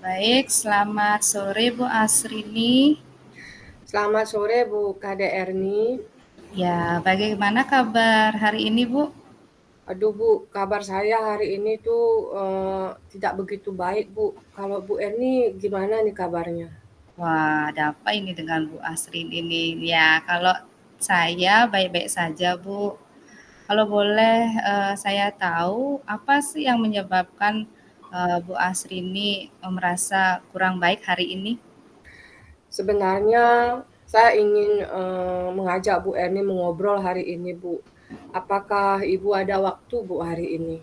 Baik, selamat sore Bu Asrini. Selamat sore Bu Kade Erni. Ya, bagaimana kabar hari ini Bu? Aduh Bu, kabar saya hari ini tuh tidak begitu baik Bu. Kalau Bu Erni gimana nih kabarnya? Wah, ada apa ini dengan Bu Asrin ini? Ya, kalau saya baik-baik saja Bu. Kalau boleh saya tahu apa sih yang menyebabkan Bu Asrini merasa kurang baik hari ini? Sebenarnya saya ingin mengajak Bu Erni mengobrol hari ini Bu. Apakah Ibu ada waktu Bu hari ini?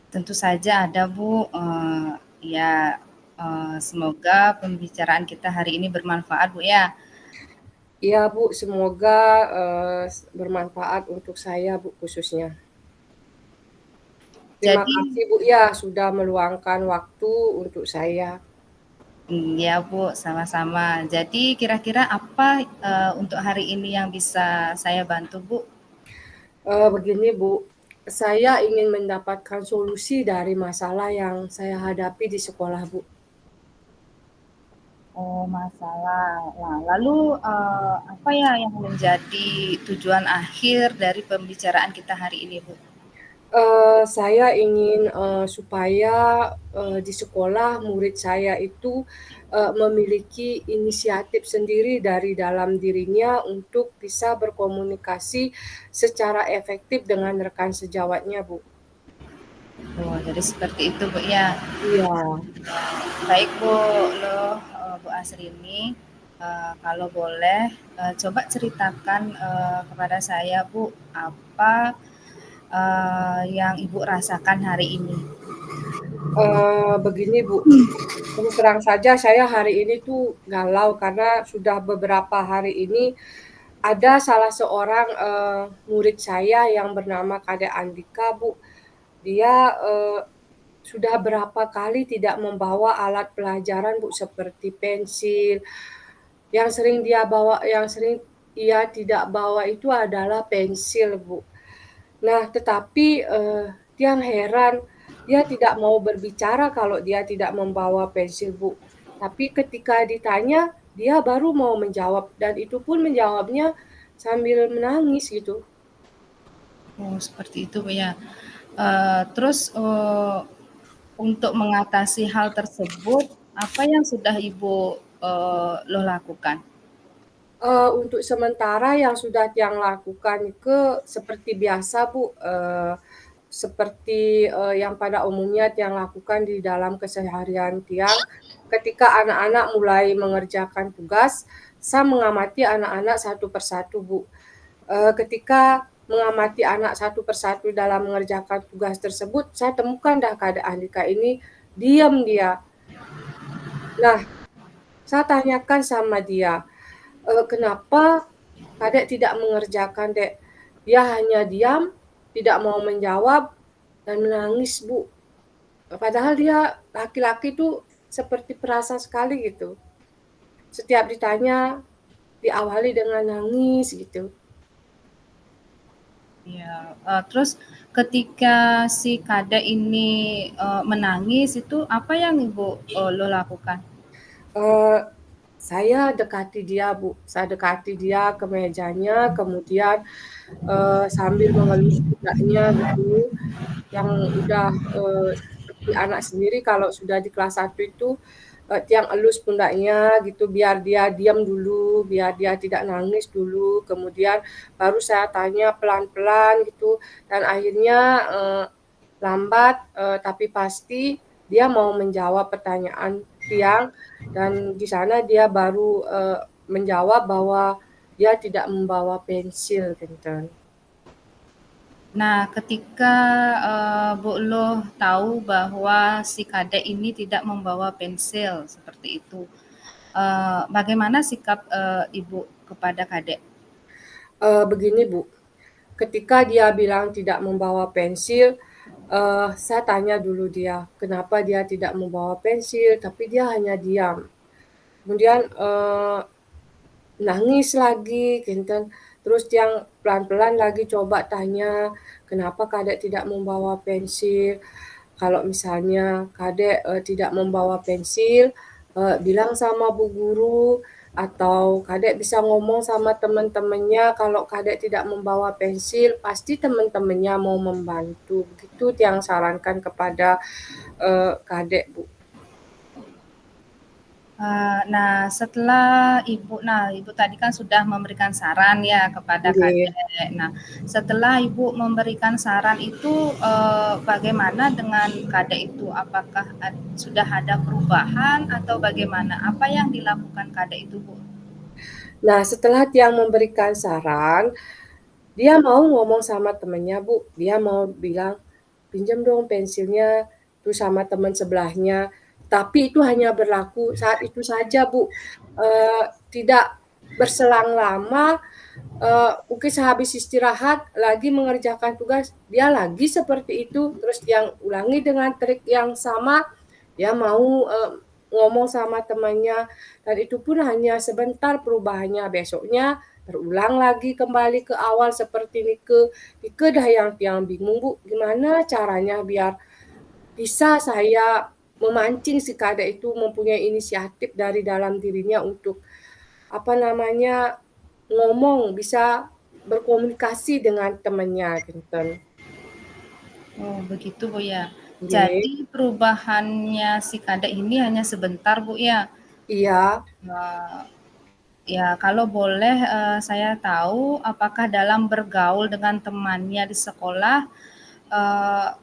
Tentu saja ada Bu. Ya, semoga pembicaraan kita hari ini bermanfaat Bu ya. Iya Bu, semoga bermanfaat untuk saya Bu khususnya. Terima Jadi kasih Bu ya sudah meluangkan waktu untuk saya. iya Bu, sama-sama. Jadi kira-kira apa untuk hari ini yang bisa saya bantu Bu? Begini Bu, saya ingin mendapatkan solusi dari masalah yang saya hadapi di sekolah Bu. Oh, masalah. Nah, lalu apa ya yang menjadi tujuan akhir dari pembicaraan kita hari ini Bu? Saya ingin supaya di sekolah murid saya itu memiliki inisiatif sendiri dari dalam dirinya untuk bisa berkomunikasi secara efektif dengan rekan sejawatnya Bu. Oh, jadi seperti itu Bu ya. Iya. Baik Bu, Bu Asrini, kalau boleh coba ceritakan kepada saya Bu, apa yang Ibu rasakan hari ini? Begini Bu, terus terang saja saya hari ini tuh galau karena sudah beberapa hari ini ada salah seorang, murid saya yang bernama Kade Andika, Bu. Dia, sudah berapa kali tidak membawa alat pelajaran, Bu, seperti pensil. Yang sering ia tidak bawa itu adalah pensil, Bu. Nah, tetapi, yang heran, dia tidak mau berbicara kalau dia tidak membawa pensil, Bu. Tapi ketika ditanya, dia baru mau menjawab dan itu pun menjawabnya sambil menangis gitu. Oh, seperti itu, Bu, ya. Terus, untuk mengatasi hal tersebut, apa yang sudah Ibu, lo lakukan? Untuk sementara yang sudah Tiang lakukan ke seperti biasa, Bu, seperti, yang pada umumnya Tiang lakukan di dalam keseharian Tiang, ketika anak-anak mulai mengerjakan tugas, saya mengamati anak-anak satu persatu, Bu. Ketika mengamati anak satu persatu dalam mengerjakan tugas tersebut, saya temukan dah keadaan Andika ini diam dia. Nah, saya tanyakan sama dia, "Kenapa Kadek tidak mengerjakan, Dek?" Dia hanya diam, tidak mau menjawab, dan menangis, Bu. Padahal dia laki-laki tuh seperti perasa sekali gitu. Setiap ditanya, diawali dengan nangis gitu. Ya, terus ketika si Kade ini, menangis itu apa yang Ibu, lo lakukan? Eee, saya dekati dia, Bu. Saya dekati dia ke mejanya, kemudian, sambil mengelus pundaknya gitu, yang udah, seperti anak sendiri kalau sudah di kelas satu itu, Tiang elus pundaknya gitu biar dia diam dulu, biar dia tidak nangis dulu, kemudian baru saya tanya pelan-pelan gitu dan akhirnya, lambat, tapi pasti dia mau menjawab pertanyaan Tiang dan di sana dia baru, menjawab bahwa dia tidak membawa pensil, gitu. Nah, ketika, Bu lo tahu bahwa si Kade ini tidak membawa pensil seperti itu, bagaimana sikap, Ibu kepada Kade? Begini Bu, ketika dia bilang tidak membawa pensil, saya tanya dulu dia, kenapa dia tidak membawa pensil, tapi dia hanya diam. Kemudian, nangis lagi gitu. Terus yang pelan-pelan lagi coba tanya, kenapa Kadek tidak membawa pensil. kalau misalnya Kadek tidak membawa pensil, bilang sama bu guru atau Kadek bisa ngomong sama teman-temannya kalau Kadek tidak membawa pensil, pasti teman-temannya mau membantu. Begitu yang sarankan kepada Kadek, Bu. Nah, setelah Ibu tadi kan sudah memberikan saran ya kepada Nggih. Kadek. Nah, setelah Ibu memberikan saran itu, bagaimana dengan Kadek itu? Apakah sudah ada perubahan atau bagaimana? Apa yang dilakukan Kadek itu, Bu? Nah, setelah Tiang memberikan saran, dia mau ngomong sama temennya, Bu. Dia mau bilang, pinjam dong pensilnya tuh sama teman sebelahnya. Tapi itu hanya berlaku saat itu saja, Bu. Tidak berselang lama, mungkin sehabis istirahat lagi mengerjakan tugas, dia lagi seperti itu, terus yang ulangi dengan trik yang sama, dia mau ngomong sama temannya, dan itu pun hanya sebentar perubahannya. Besoknya terulang lagi kembali ke awal seperti Nike. Nike dah yang bingung, Bu, gimana caranya biar bisa saya memancing si Kadek itu mempunyai inisiatif dari dalam dirinya untuk apa namanya ngomong, bisa berkomunikasi dengan temannya, gitu. Oh, begitu, Bu, ya. Nggih, Jadi perubahannya si Kadek ini hanya sebentar, Bu, ya? iya. Eee, ya, kalau boleh, saya tahu apakah dalam bergaul dengan temannya di sekolah,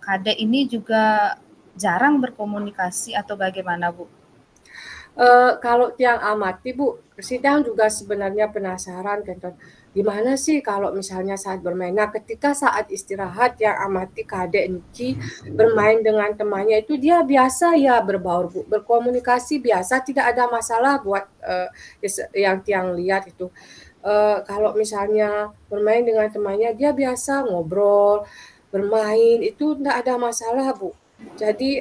Kadek ini juga jarang berkomunikasi atau bagaimana, Bu? Kalau Tiang amati, Bu, Sidang juga sebenarnya penasaran kan, gimana sih kalau misalnya saat bermain. Nah, ketika saat istirahat yang amati Kadek Niki bermain dengan temannya itu dia biasa ya berbaur, Bu, berkomunikasi biasa, tidak ada masalah buat yang Tiang lihat itu. Kalau misalnya bermain dengan temannya dia biasa ngobrol, bermain itu tidak ada masalah, Bu. Jadi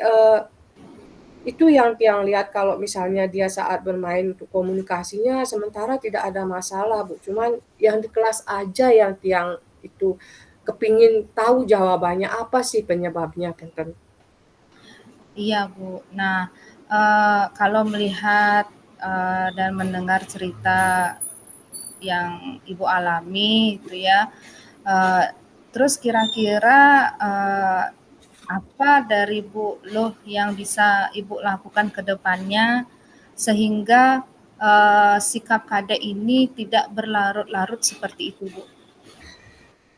itu yang Tiang lihat kalau misalnya dia saat bermain untuk komunikasinya sementara tidak ada masalah, Bu. Cuman yang di kelas aja yang Tiang itu kepingin tahu jawabannya apa sih penyebabnya, Kenten. Iya, Bu. Nah, kalau melihat, dan mendengar cerita yang Ibu alami itu ya, eee, terus kira-kira, apa dari Bu Luh yang bisa Ibu lakukan ke depannya sehingga, sikap Kadek ini tidak berlarut-larut seperti itu, Bu?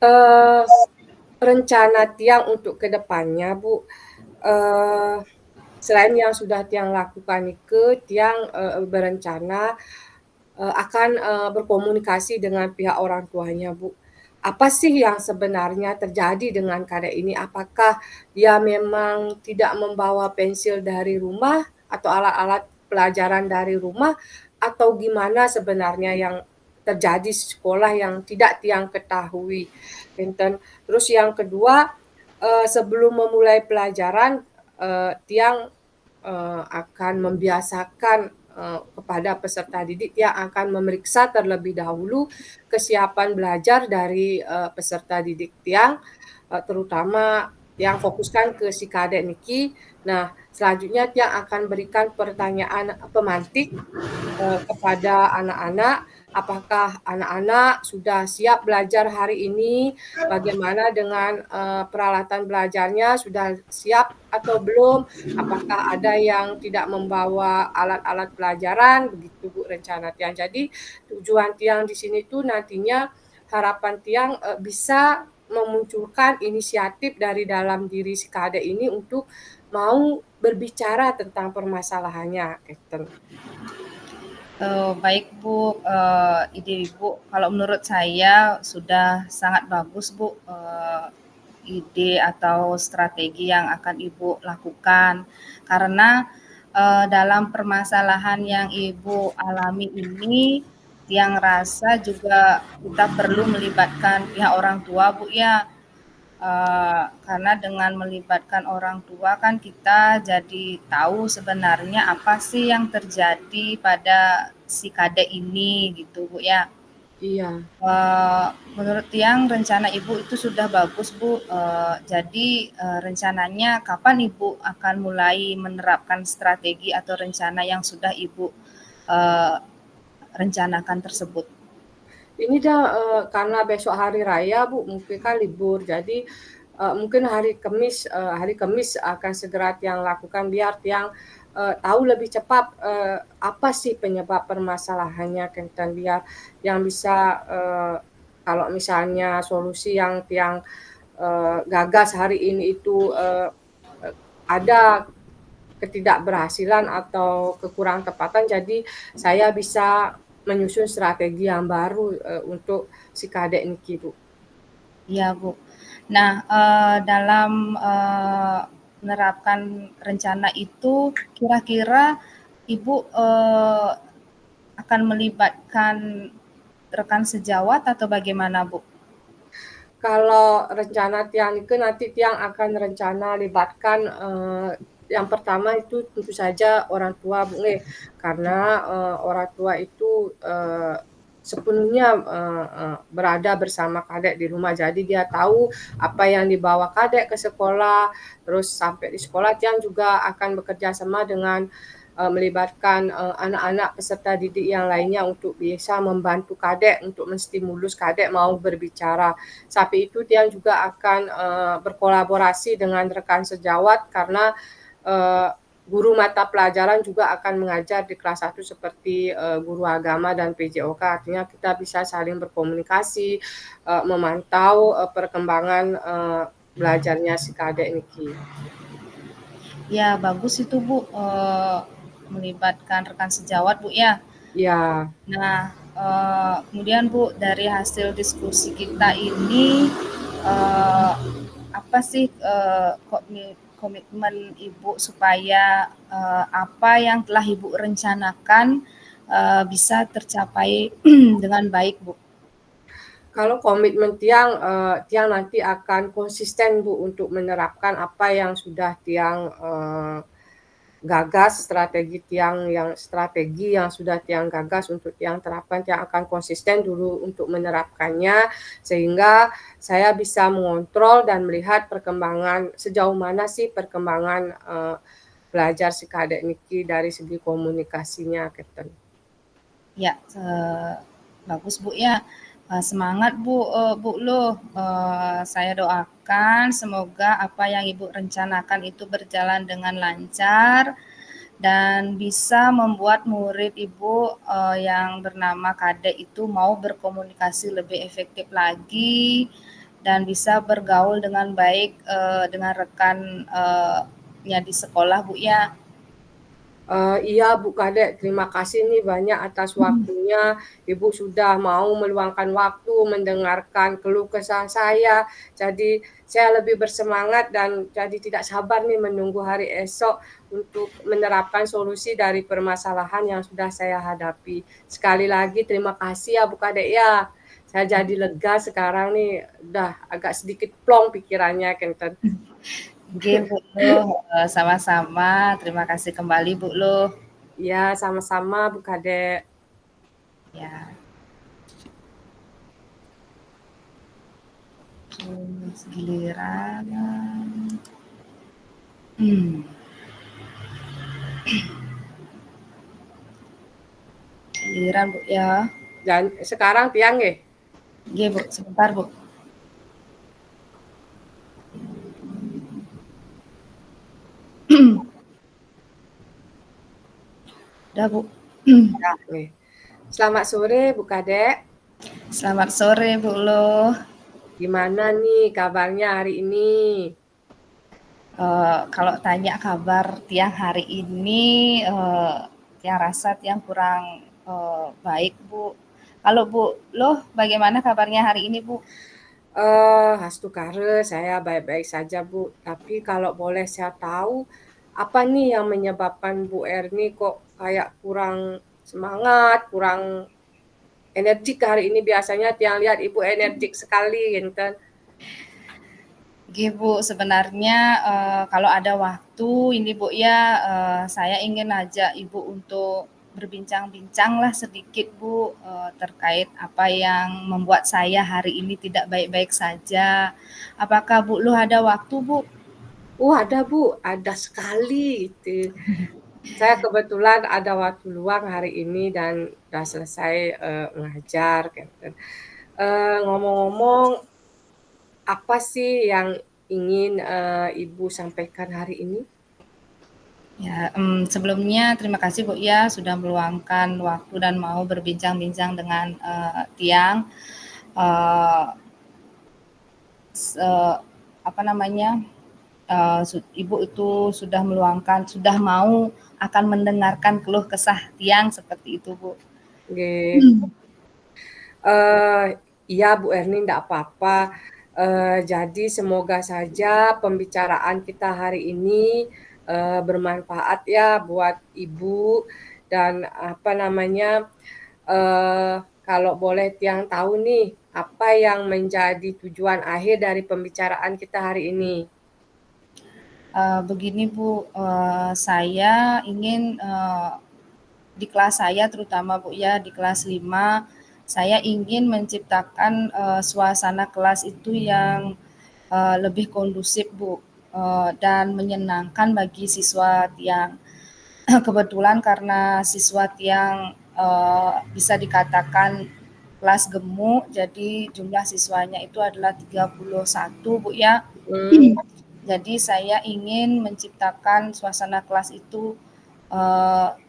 Eee, Rencana Tiang untuk ke depannya, Bu, eee, selain yang sudah Tiang lakukan itu, Tiang, berencana akan berkomunikasi dengan pihak orang tuanya, Bu. Apa sih yang sebenarnya terjadi dengan Kadek ini? Apakah dia memang tidak membawa pensil dari rumah atau alat-alat pelajaran dari rumah atau gimana sebenarnya yang terjadi di sekolah yang tidak Tiang ketahui, Enten. Terus yang kedua, sebelum memulai pelajaran, Tiang akan membiasakan kepada peserta didik yang akan memeriksa terlebih dahulu kesiapan belajar dari peserta didik Tiang, terutama yang fokuskan ke si Kadek Niki. Nah, selanjutnya Tiang akan berikan pertanyaan pemantik kepada anak-anak, apakah anak-anak sudah siap belajar hari ini, bagaimana dengan peralatan belajarnya, sudah siap atau belum, apakah ada yang tidak membawa alat-alat pelajaran, begitu Bu rencana Tiang. Jadi tujuan Tiang di sini tuh nantinya harapan Tiang bisa memunculkan inisiatif dari dalam diri si Kadek ini untuk mau berbicara tentang permasalahannya, gitu. Baik Bu, ide Ibu kalau menurut saya sudah sangat bagus Bu, ide atau strategi yang akan Ibu lakukan. Karena, dalam permasalahan yang Ibu alami ini, yang rasa juga kita perlu melibatkan pihak orang tua Bu ya. Karena dengan melibatkan orang tua kan kita jadi tahu sebenarnya apa sih yang terjadi pada si Kadek ini gitu Bu ya. Iya. Eee, menurut Tiang rencana Ibu itu sudah bagus, Bu. Jadi, rencananya kapan Ibu akan mulai menerapkan strategi atau rencana yang sudah Ibu, eee, rencanakan tersebut? Ini dah, karena besok hari raya, Bu, mungkin kan libur. Jadi, mungkin hari Kamis akan segera Tiang lakukan biar Tiang, tahu lebih cepat, apa sih penyebab permasalahannya kan biar yang bisa, kalau misalnya solusi yang Tiang, gagas hari ini itu, ada ketidakberhasilan atau kekurang tepatan, jadi saya bisa menyusun strategi yang baru, untuk si Kadek niki, Bu. Iya, Bu. Nah, dalam, menerapkan rencana itu kira-kira Ibu, akan melibatkan rekan sejawat atau bagaimana, Bu? Kalau rencana Tiang itu nanti Tiang akan rencana libatkan, yang pertama itu tentu saja orang tua, Bu, karena, orang tua itu, sepenuhnya, berada bersama Kadek di rumah. Jadi dia tahu apa yang dibawa Kadek ke sekolah, terus sampai di sekolah Tiang juga akan bekerja sama dengan, melibatkan, anak-anak peserta didik yang lainnya untuk bisa membantu Kadek untuk menstimulus Kadek mau berbicara. Samping itu Tiang juga akan, berkolaborasi dengan rekan sejawat karena, eee, guru mata pelajaran juga akan mengajar di kelas 1 seperti, guru agama dan PJOK. Artinya kita bisa saling berkomunikasi, memantau, perkembangan, belajarnya si Kadek niki. Ya, bagus itu, Bu, melibatkan rekan sejawat, Bu, ya. Iya. Nah, kemudian Bu, dari hasil diskusi kita ini, eee, apa sih, komitmen Ibu supaya, apa yang telah Ibu rencanakan, bisa tercapai dengan baik, Bu? Kalau komitmen Tiang, Tiang nanti akan konsisten, Bu, untuk menerapkan apa yang sudah Tiang, gagas, strategi yang sudah Tiang gagas untuk Tiang terapkan. Tiang akan konsisten dulu untuk menerapkannya, sehingga saya bisa mengontrol dan melihat perkembangan sejauh mana sih perkembangan, belajar si Kadek niki dari segi komunikasinya, keten. Ya, bagus, Bu, ya. Semangat, Bu, Bu Luh. Saya doakan semoga apa yang Ibu rencanakan itu berjalan dengan lancar dan bisa membuat murid Ibu, yang bernama Kadek itu mau berkomunikasi lebih efektif lagi dan bisa bergaul dengan baik, dengan rekan, nya di sekolah, Bu, ya. Iya, Bu Kadek, terima kasih nih banyak atas waktunya. Ibu sudah mau meluangkan waktu mendengarkan keluh kesah saya. Jadi saya lebih bersemangat dan jadi tidak sabar nih menunggu hari esok untuk menerapkan solusi dari permasalahan yang sudah saya hadapi. Sekali lagi terima kasih ya Bu Kadek ya. Saya jadi lega sekarang nih, udah agak sedikit plong pikirannya kenten. Nggih, Bu Luh, sama-sama. Terima kasih kembali, Bu Luh. Iya, sama-sama Bu Kadek. Ya, terus giliran hmm, giliran, Bu, ya. Dan sekarang Tiang nggih? Nggih, Bu, sebentar, Bu. Udah, Bu. Ya, nggih. Selamat sore Bu Kadek. Selamat sore, Bu Luh. Gimana nih kabarnya hari ini? Kalau tanya kabar Tiang hari ini, Tiang rasa Tiang kurang, baik, Bu. Kalau Bu Luh, bagaimana kabarnya hari ini, Bu? Hastu kare saya baik-baik saja Bu, tapi kalau boleh saya tahu, apa nih yang menyebabkan Bu Erni kok kayak kurang semangat, kurang energik hari ini? Biasanya Tiang lihat Ibu energik sekali enten. Nggih, Bu, sebenarnya, kalau ada waktu ini, Bu, ya, saya ingin ajak Ibu untuk berbincang-bincanglah sedikit Bu, terkait apa yang membuat saya hari ini tidak baik-baik saja. Apakah Bu Luh ada waktu Bu? Oh ada Bu, ada sekali itu. Saya kebetulan ada waktu luang hari ini dan udah selesai mengajar. Gitu. Ngomong-ngomong, apa sih yang ingin Ibu sampaikan hari ini? Ya, sebelumnya terima kasih Bu ya sudah meluangkan waktu dan mau berbincang-bincang dengan Tiang. Uh, apa namanya? Ibu itu sudah meluangkan, sudah mau akan mendengarkan keluh kesah Tiang seperti itu Bu. Oke. Iya Bu Erni, enggak apa-apa. Jadi semoga saja pembicaraan kita hari ini bermanfaat ya buat Ibu dan apa namanya kalau boleh Tiang tahu nih apa yang menjadi tujuan akhir dari pembicaraan kita hari ini. Begini Bu, saya ingin di kelas saya terutama Bu ya, di kelas 5 saya ingin menciptakan suasana kelas itu yang lebih kondusif Bu, dan menyenangkan bagi siswa Tiang. Kebetulan karena siswa Tiang bisa dikatakan kelas gemuk, jadi jumlah siswanya itu adalah 31 Bu ya. Jadi saya ingin menciptakan suasana kelas itu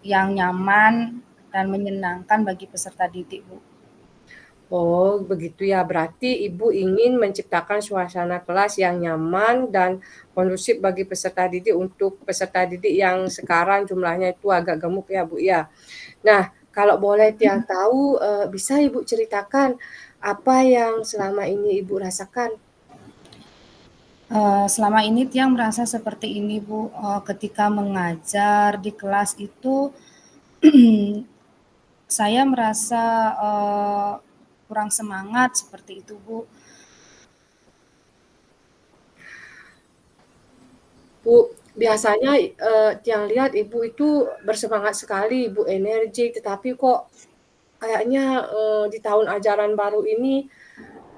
yang nyaman dan menyenangkan bagi peserta didik, Bu. Oh, begitu ya. Berarti Ibu ingin menciptakan suasana kelas yang nyaman dan kondusif bagi peserta didik untuk peserta didik yang sekarang jumlahnya itu agak gemuk ya, Bu ya. Nah, kalau boleh Tiang tahu, bisa Ibu ceritakan apa yang selama ini Ibu rasakan? Selama ini Tiang merasa seperti ini Bu, ketika mengajar di kelas itu saya merasa kurang semangat seperti itu Bu. Bu, biasanya Tiang lihat Ibu itu bersemangat sekali, Ibu energi, tetapi kok kayaknya di tahun ajaran baru ini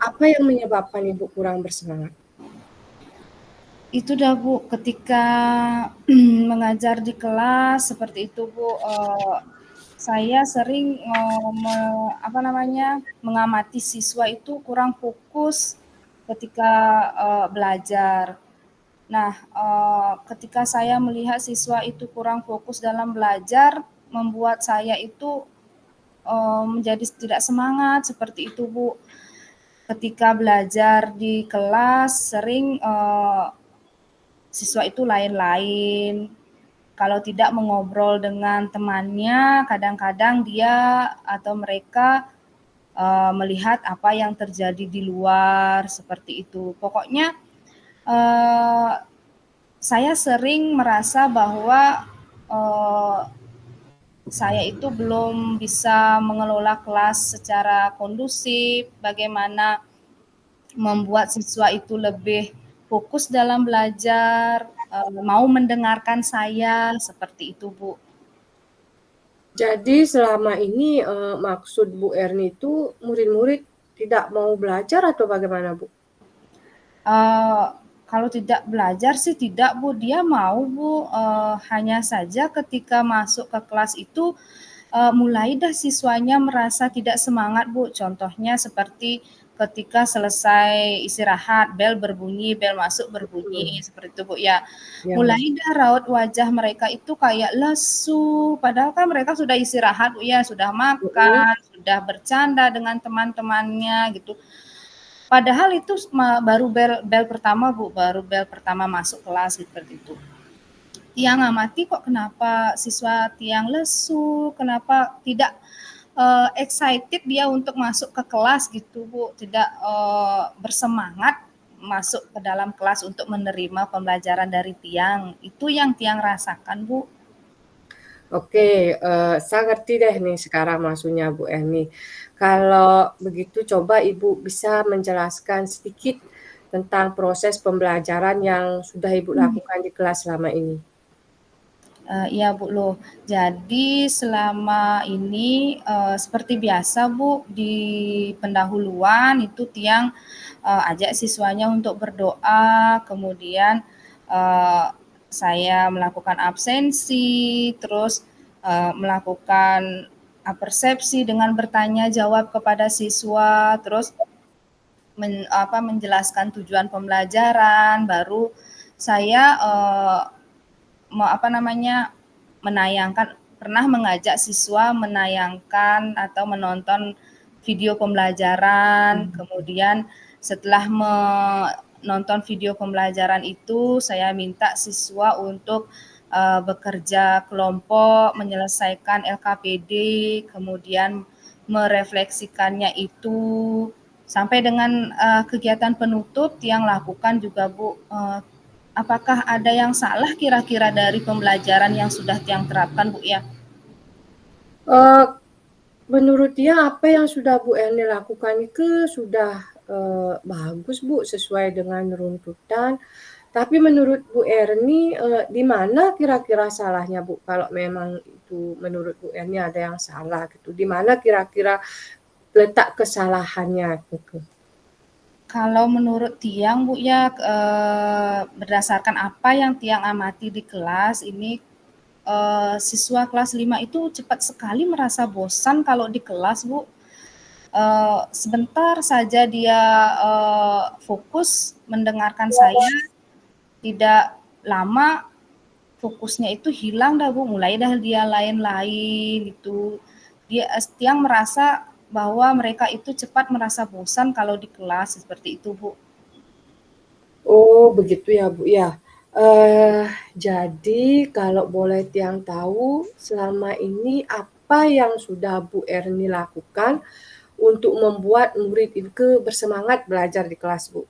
apa yang menyebabkan Ibu kurang bersemangat? Itu dah Bu, ketika mengajar di kelas seperti itu Bu, saya sering mengamati siswa itu kurang fokus ketika belajar. Nah, ketika saya melihat siswa itu kurang fokus dalam belajar, membuat saya itu menjadi tidak semangat seperti itu Bu. Ketika belajar di kelas sering siswa itu lain-lain. Kalau tidak mengobrol dengan temannya, kadang-kadang dia atau mereka melihat apa yang terjadi di luar seperti itu. Pokoknya saya sering merasa bahwa saya itu belum bisa mengelola kelas secara kondusif, bagaimana membuat siswa itu lebih fokus dalam belajar, mau mendengarkan saya, seperti itu Bu. Jadi selama ini maksud Bu Erni itu murid-murid tidak mau belajar atau bagaimana Bu? Kalau tidak belajar sih tidak Bu, dia mau Bu, hanya saja ketika masuk ke kelas itu mulai dah siswanya merasa tidak semangat Bu. Contohnya seperti ketika selesai istirahat, bel berbunyi, bel masuk berbunyi, seperti itu Bu ya. Ya. Mulai dah raut wajah mereka itu kayak lesu, padahal kan mereka sudah istirahat Bu ya, sudah makan, sudah bercanda dengan teman-temannya gitu. Padahal itu baru bel pertama Bu, baru bel pertama masuk kelas seperti itu. Tiang amati kok kenapa siswa Tiang lesu, kenapa tidak excited dia untuk masuk ke kelas gitu Bu, tidak bersemangat masuk ke dalam kelas untuk menerima pembelajaran dari Tiang. Itu yang Tiang rasakan Bu. Oke, saya ngerti deh nih sekarang maksudnya Bu Erni. Kalau begitu coba Ibu bisa menjelaskan sedikit tentang proses pembelajaran yang sudah Ibu lakukan di kelas selama ini. Iya Bu loh. Jadi selama ini, seperti biasa Bu, di pendahuluan itu Tiang, ajak siswanya untuk berdoa, kemudian, eee, saya melakukan absensi, terus, melakukan persepsi dengan bertanya jawab kepada siswa, terus menjelaskan tujuan pembelajaran, baru saya, menayangkan pernah mengajak siswa menayangkan atau menonton video pembelajaran, kemudian setelah menonton video pembelajaran itu, saya minta siswa untuk, bekerja kelompok, menyelesaikan LKPD, kemudian merefleksikannya itu, sampai dengan, kegiatan penutup yang lakukan juga Bu, apakah ada yang salah kira-kira dari pembelajaran yang sudah Tiang terapkan, Bu, ya? Uh, Menurut dia apa yang sudah Bu Erni lakukan itu sudah bagus Bu, sesuai dengan runtutan. Tapi menurut Bu Erni, di mana kira-kira salahnya Bu? Kalau memang itu menurut Bu Erni ada yang salah gitu, di mana kira-kira letak kesalahannya gitu? Kalau menurut Tiang, Bu, ya, berdasarkan apa yang Tiang amati di kelas ini, siswa kelas 5 itu cepat sekali merasa bosan kalau di kelas, Bu. Sebentar saja dia, fokus mendengarkan saya, tidak lama fokusnya itu hilang dah Bu, mulai dah dia lain-lain gitu. Tiang merasa bahwa mereka itu cepat merasa bosan kalau di kelas, seperti itu Bu. Oh begitu ya Bu ya. Uh, jadi kalau boleh Tiang tahu, selama ini apa yang sudah Bu Erni lakukan untuk membuat murid itu bersemangat belajar di kelas Bu?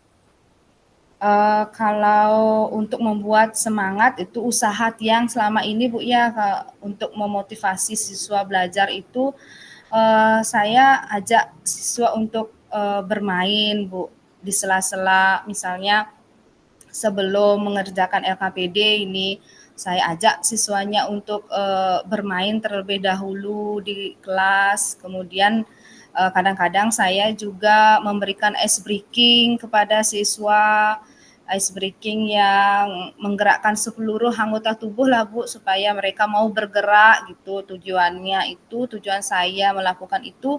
Kalau untuk membuat semangat itu usaha Tiang selama ini Bu ya, untuk memotivasi siswa belajar itu, saya ajak siswa untuk, bermain Bu, di sela-sela misalnya sebelum mengerjakan LKPD ini, saya ajak siswanya untuk, bermain terlebih dahulu di kelas, kemudian, kadang-kadang saya juga memberikan ice breaking kepada siswa, ice breaking yang menggerakkan seluruh anggota tubuh lah Bu, supaya mereka mau bergerak gitu. Tujuan saya melakukan itu,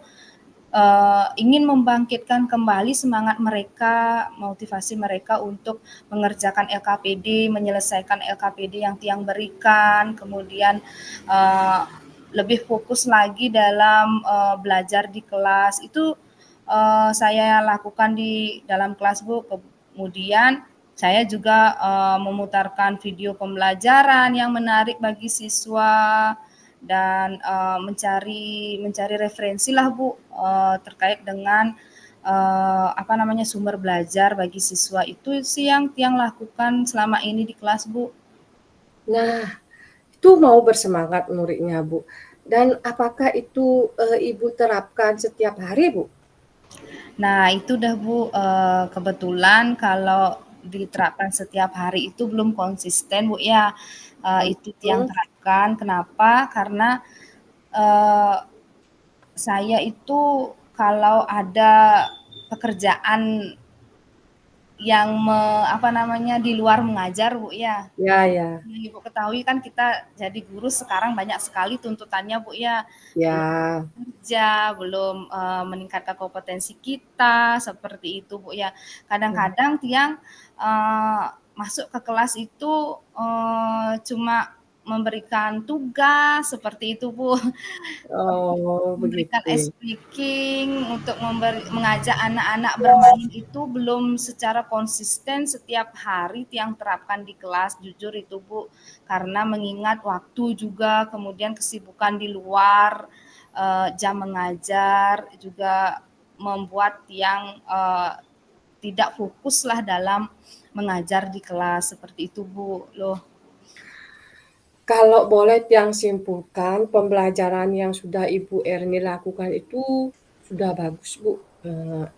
ingin membangkitkan kembali semangat mereka, motivasi mereka untuk mengerjakan LKPD, menyelesaikan LKPD yang Tiang berikan, kemudian, lebih fokus lagi dalam, belajar di kelas. Itu, saya lakukan di dalam kelas Bu. Kemudian saya juga, memutarkan video pembelajaran yang menarik bagi siswa dan, mencari referensi lah Bu, terkait dengan, sumber belajar bagi siswa. Itu sih yang Tiang lakukan selama ini di kelas Bu. Nah, itu mau bersemangat muridnya Bu. Dan apakah itu Ibu terapkan setiap hari Bu? Nah itu dah Bu, kebetulan kalau diterapkan setiap hari itu belum konsisten Bu ya, itu Tiang Hmm. terapkan. Kenapa? Karena, eee, saya itu kalau ada pekerjaan yang di luar mengajar Bu ya. Ya, ya, Yang Ibu ketahui kan kita jadi guru sekarang banyak sekali tuntutannya Bu ya. Belum ya. kerja, belum, meningkatkan kompetensi kita, seperti itu Bu ya. Kadang-kadang Tiang, masuk ke kelas itu, cuma memberikan tugas, seperti itu Bu. Oh, Memberikan ice begitu. breaking untuk mengajak anak-anak bermain itu belum secara konsisten setiap hari Tiang terapkan di kelas, jujur itu Bu. Karena mengingat waktu juga, kemudian kesibukan di luar, jam mengajar, juga membuat Tiang, tidak fokuslah dalam mengajar di kelas, seperti itu Bu, loh. Kalau boleh Tiang simpulkan, pembelajaran yang sudah Ibu Erni lakukan itu sudah bagus Bu.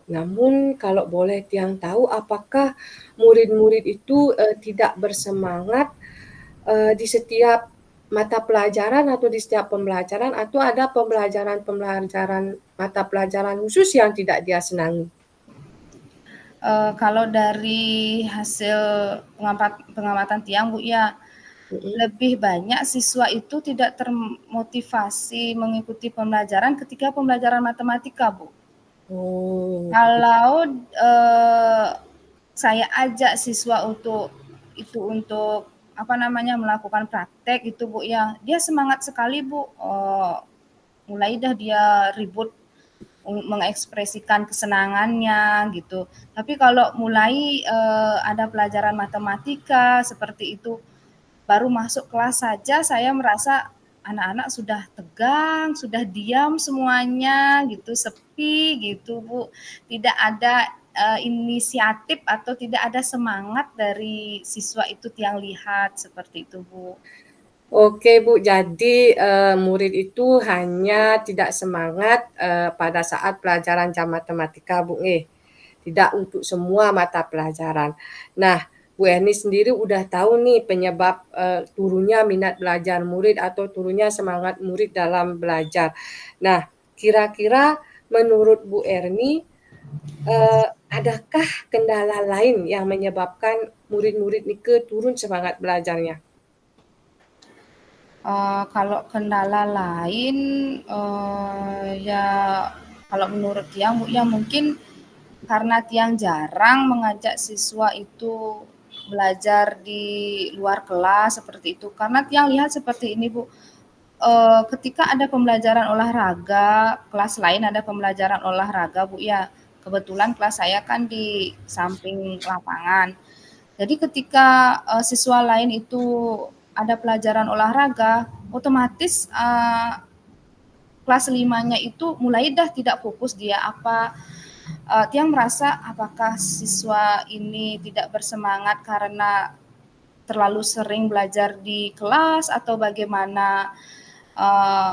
Namun kalau boleh Tiang tahu, apakah murid-murid itu tidak bersemangat di setiap mata pelajaran atau di setiap pembelajaran atau ada pembelajaran-pembelajaran mata pelajaran khusus yang tidak dia senangi? Kalau dari hasil pengamatan Tiang, Bu, ya Mhm. lebih banyak siswa itu tidak termotivasi mengikuti pembelajaran ketika pembelajaran matematika, Bu. Oh, Kalau, saya ajak siswa untuk apa namanya, melakukan praktek itu, Bu, ya, dia semangat sekali, Bu, mulai dah dia ribut mengekspresikan kesenangannya gitu. Tapi kalau mulai ada pelajaran matematika seperti itu, baru masuk kelas saja saya merasa anak-anak sudah tegang, sudah diam semuanya gitu, sepi gitu, Bu. Tidak ada inisiatif atau tidak ada semangat dari siswa itu yang lihat seperti itu, Bu. oke Bu, jadi murid itu hanya tidak semangat pada saat pelajaran jam matematika Bu, tidak untuk semua mata pelajaran. Nah, Bu Erni sendiri udah tahu nih penyebab turunnya minat belajar murid atau turunnya semangat murid dalam belajar. Nah, kira-kira menurut Bu Erni, adakah kendala lain yang menyebabkan murid-murid ini turun semangat belajarnya? Kalau kendala lain, ya kalau menurut Tiang, ya mungkin karena Tiang jarang mengajak siswa itu belajar di luar kelas seperti itu. Karena Tiang lihat seperti ini, Bu, ketika ada pembelajaran olahraga, kelas lain ada pembelajaran olahraga, Bu, ya, kebetulan kelas saya kan di samping lapangan. Jadi ketika, siswa lain itu ada pelajaran olahraga, otomatis, kelas 5-nya itu mulai dah tidak fokus dia dia merasa apakah siswa ini tidak bersemangat karena terlalu sering belajar di kelas atau bagaimana, eee,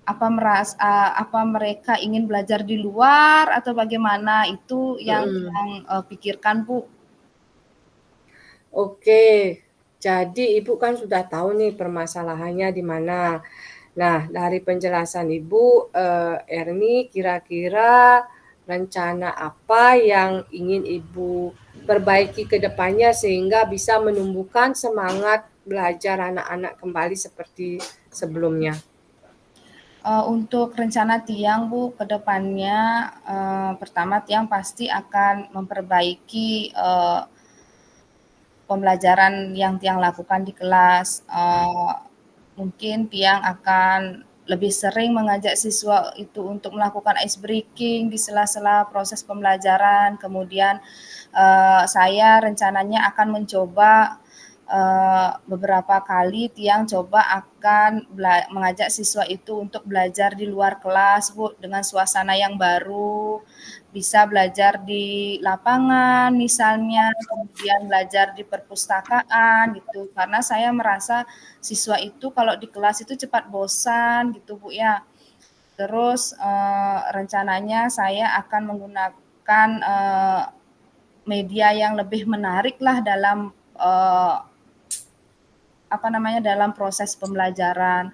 apa mereka ingin belajar di luar atau bagaimana, itu yang Mhm. yang, pikirkan, Bu. Oke, jadi Ibu kan sudah tahu nih permasalahannya di mana. Nah, dari penjelasan Ibu, Erni kira-kira rencana apa yang ingin Ibu perbaiki ke depannya sehingga bisa menumbuhkan semangat belajar anak-anak kembali seperti sebelumnya? Untuk rencana Tiang, Bu, ke depannya, pertama Tiang pasti akan memperbaiki, pembelajaran yang Tiang lakukan di kelas. Mungkin Tiang akan lebih sering mengajak siswa itu untuk melakukan ice breaking di sela-sela proses pembelajaran. Kemudian, saya rencananya akan mencoba beberapa kali Tiang coba akan mengajak siswa itu untuk belajar di luar kelas, Bu, dengan suasana yang baru, bisa belajar di lapangan misalnya, kemudian belajar di perpustakaan gitu. Karena saya merasa siswa itu kalau di kelas itu cepat bosan gitu, Bu, ya. Terus, rencananya saya akan menggunakan, media yang lebih menarik lah dalam, apa namanya, dalam proses pembelajaran.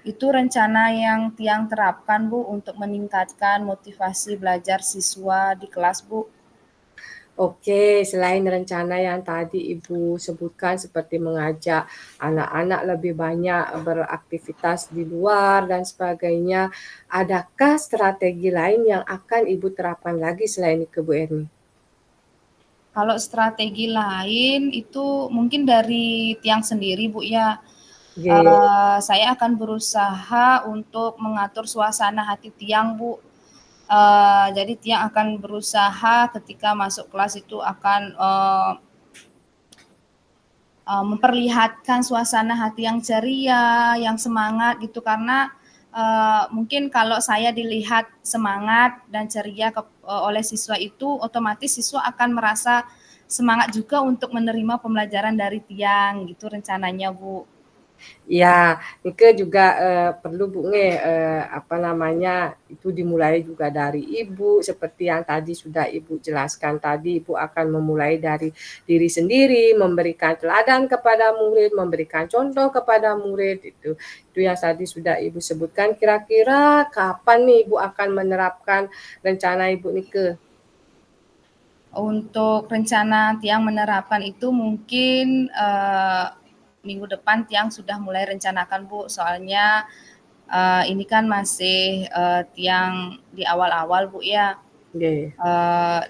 Itu rencana yang Tiang terapkan, Bu, untuk meningkatkan motivasi belajar siswa di kelas, Bu. Oke, selain rencana yang tadi Ibu sebutkan seperti mengajak anak-anak lebih banyak beraktivitas di luar dan sebagainya, adakah strategi lain yang akan Ibu terapkan lagi selain itu, Bu Erni? Kalau strategi lain itu mungkin dari Tiang sendiri, Bu, ya. Oke. Saya akan berusaha untuk mengatur suasana hati Tiang, Bu. Jadi Tiang akan berusaha ketika masuk kelas itu akan, memperlihatkan suasana hati yang ceria, yang semangat gitu, karena mungkin kalau saya dilihat semangat dan ceria oleh siswa itu, otomatis siswa akan merasa semangat juga untuk menerima pembelajaran dari Tiang gitu rencananya, Bu. Ya, Nike juga perlu Bu apa namanya itu dimulai juga dari ibu seperti yang tadi sudah ibu jelaskan tadi, ibu akan memulai dari diri sendiri, memberikan teladan kepada murid, memberikan contoh kepada murid itu yang tadi sudah ibu sebutkan. Kira-kira kapan nih ibu akan menerapkan rencana ibu Nike? Untuk rencana Tiang menerapkan itu mungkin minggu depan Tiang sudah mulai rencanakan Bu, soalnya ini kan masih Tiang di awal-awal Bu ya. Okay.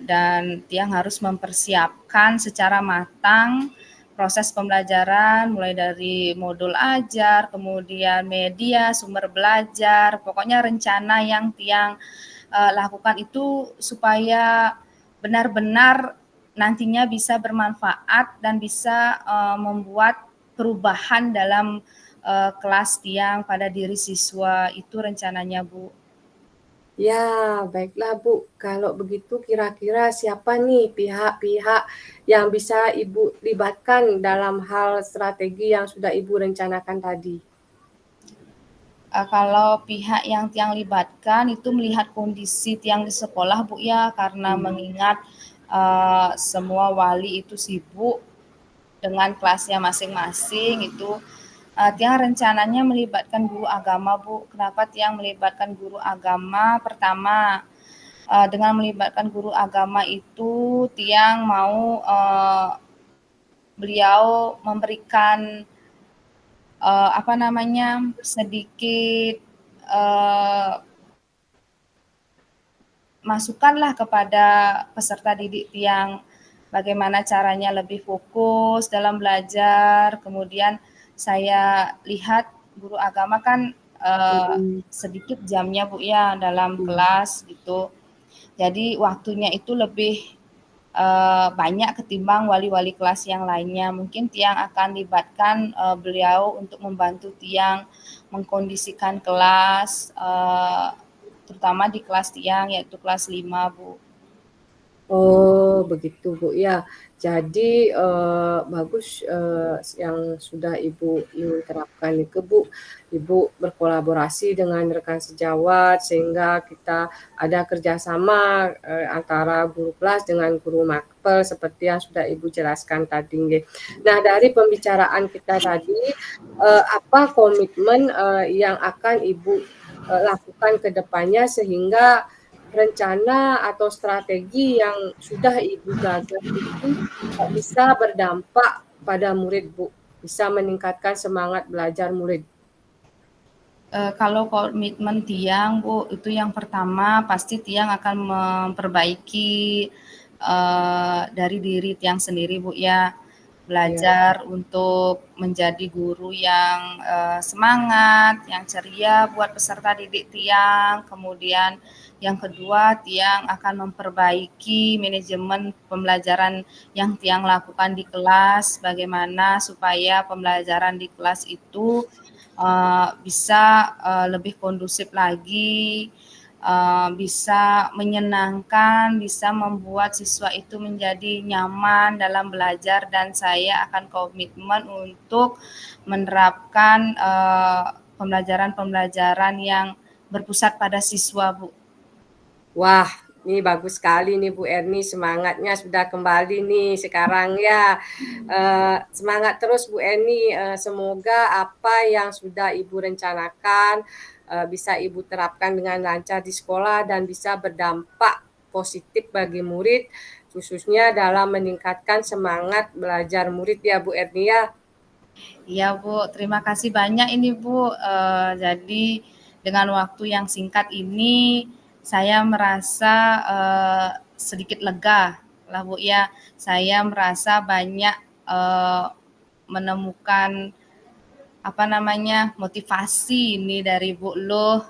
Dan Tiang harus mempersiapkan secara matang proses pembelajaran mulai dari modul ajar, kemudian media, sumber belajar, pokoknya rencana yang Tiang lakukan itu supaya benar-benar nantinya bisa bermanfaat dan bisa membuat perubahan dalam kelas Tiang pada diri siswa, itu rencananya Bu. Ya, baiklah Bu. Kalau begitu kira-kira siapa nih pihak-pihak yang bisa Ibu libatkan dalam hal strategi yang sudah Ibu rencanakan tadi? Kalau pihak yang Tiang libatkan itu melihat kondisi Tiang di sekolah Bu ya, karena mengingat semua wali itu sibuk dengan kelasnya masing-masing itu. Tiang rencananya melibatkan guru agama Bu. Kenapa Tiang melibatkan guru agama? Pertama, dengan melibatkan guru agama itu Tiang mau beliau memberikan apa namanya, sedikit masukkanlah kepada peserta didik Tiang bagaimana caranya lebih fokus dalam belajar. Kemudian saya lihat guru agama kan sedikit jamnya Bu ya dalam kelas gitu. Jadi waktunya itu lebih banyak ketimbang wali-wali kelas yang lainnya. Mungkin Tiang akan libatkan beliau untuk membantu Tiang mengkondisikan kelas, terutama di kelas Tiang yaitu kelas 5 Bu. Oh, begitu Bu. Ya, jadi bagus yang sudah Ibu ingin terapkan itu Bu. Ibu berkolaborasi dengan rekan sejawat sehingga kita ada kerjasama antara guru kelas dengan guru makpel seperti yang sudah Ibu jelaskan tadi. Nah, dari pembicaraan kita tadi, apa komitmen yang akan Ibu lakukan ke depannya sehingga rencana atau strategi yang sudah Ibu gagas itu bisa berdampak pada murid Bu, bisa meningkatkan semangat belajar murid? Kalau komitmen Tiang Bu, itu yang pertama pasti Tiang akan memperbaiki dari diri Tiang sendiri Bu ya. Ya. Belajar untuk menjadi guru yang semangat, yang ceria buat peserta didik Tiang. Kemudian yang kedua, Tiang akan memperbaiki manajemen pembelajaran yang Tiang lakukan di kelas, bagaimana supaya pembelajaran di kelas itu bisa lebih kondusif lagi, bisa menyenangkan, bisa membuat siswa itu menjadi nyaman dalam belajar, dan saya akan komitmen untuk menerapkan pembelajaran-pembelajaran yang berpusat pada siswa, Bu. Wah, ini bagus sekali nih Bu Erni, semangatnya sudah kembali nih sekarang ya. Semangat terus Bu Erni, semoga apa yang sudah Ibu rencanakan bisa Ibu terapkan dengan lancar di sekolah dan bisa berdampak positif bagi murid, khususnya dalam meningkatkan semangat belajar murid ya Bu Erni ya. Iya Bu, terima kasih banyak ini Bu. Jadi dengan waktu yang singkat ini saya merasa sedikit lega lah Bu ya. Saya merasa banyak menemukan apa namanya, motivasi ini dari Bu Luh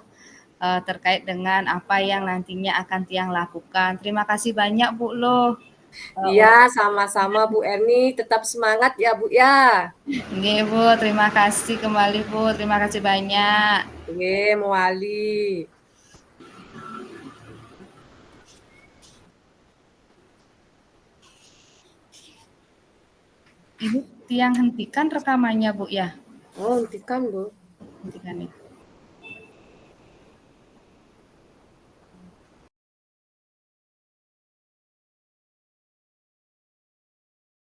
terkait dengan apa yang nantinya akan Tiang lakukan. Terima kasih banyak Bu Luh. Iya, sama-sama Bu Erni, tetap semangat ya Bu ya. Nggih Bu, terima kasih kembali Bu. Terima kasih banyak. Nggih, Mowali. Ibu Tiang hentikan rekamannya Bu ya. Oh, hentikan, Bu. Hentikan ya.